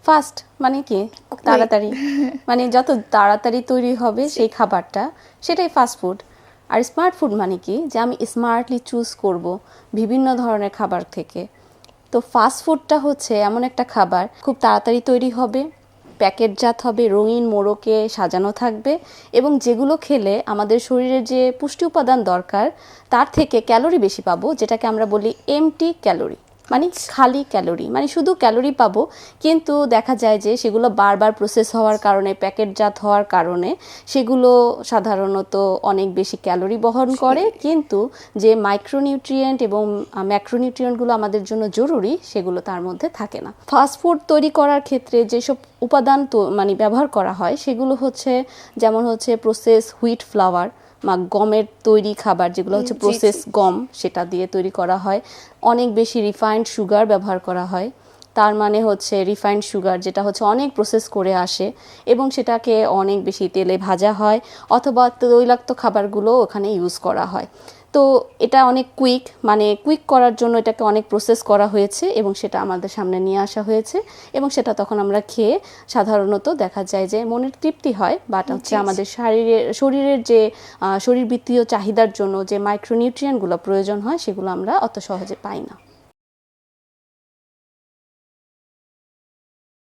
Fast মানে কি তাড়াতাড়ি, মানে যত তাড়াতাড়ি তৈরি হবে সেই খাবারটা, সেটাই ফাস্ট ফুড। আর স্মার্ট ফুড মানে কি, যে আমি স্মার্টলি চুজ করব বিভিন্ন ধরনের খাবার থেকে। তো ফাস্ট ফুডটা হচ্ছে এমন একটা খাবার, খুব তাড়াতাড়ি তৈরি হবে, প্যাকেটজাত হবে, রঙিন মোড়কে সাজানো থাকবে, এবং যেগুলো খেলে আমাদের শরীরে যে পুষ্টি উপাদান দরকার তার থেকে ক্যালোরি বেশি পাবো, যেটাকে আমরা বলি এমটি ক্যালোরি, মানে খালি ক্যালোরি, মানে শুধু ক্যালোরি পাবো। কিন্তু দেখা যায় যে সেগুলো বারবার প্রসেস হওয়ার কারণে, প্যাকেটজাত হওয়ার কারণে সেগুলো সাধারণত অনেক বেশি ক্যালোরি বহন করে, কিন্তু যে মাইক্রোনিউট্রিয়েন্ট এবং ম্যাক্রোনিউট্রিয়েন্টগুলো আমাদের জন্য জরুরি সেগুলো তার মধ্যে থাকে না। ফাস্ট ফুড তৈরি করার ক্ষেত্রে যেসব উপাদান মানে ব্যবহার করা হয় সেগুলো হচ্ছে, যেমন হচ্ছে প্রসেস হুইট ফ্লাওয়ার, গমের তৈরি খাবার যেগুলো হচ্ছে প্রসেস গম, সেটা দিয়ে তৈরি করা হয়। অনেক বেশি রিফাইন্ড সুগার ব্যবহার করা হয়, তার মানে হচ্ছে রিফাইন্ড সুগার যেটা হচ্ছে অনেক প্রসেস করে আসে এবং সেটাকে অনেক বেশি তেলে ভাজা হয়, অথবা তৈলাক্ত খাবারগুলো ওখানে ইউজ করা হয়। তো এটা অনেক কুইক, মানে কুইক করার জন্য এটাকে অনেক প্রসেস করা হয়েছে এবং সেটা আমাদের সামনে নিয়ে আসা হয়েছে, এবং সেটা তখন আমরা খেয়ে সাধারণত দেখা যায় যে মনের তৃপ্তি হয়, বাট হচ্ছে আমাদের শরীরের যে শরীরবৃত্তীয় চাহিদার জন্য যে মাইক্রোনিউট্রিয়েন্টগুলো প্রয়োজন হয় সেগুলো আমরা অত সহজে পাই না।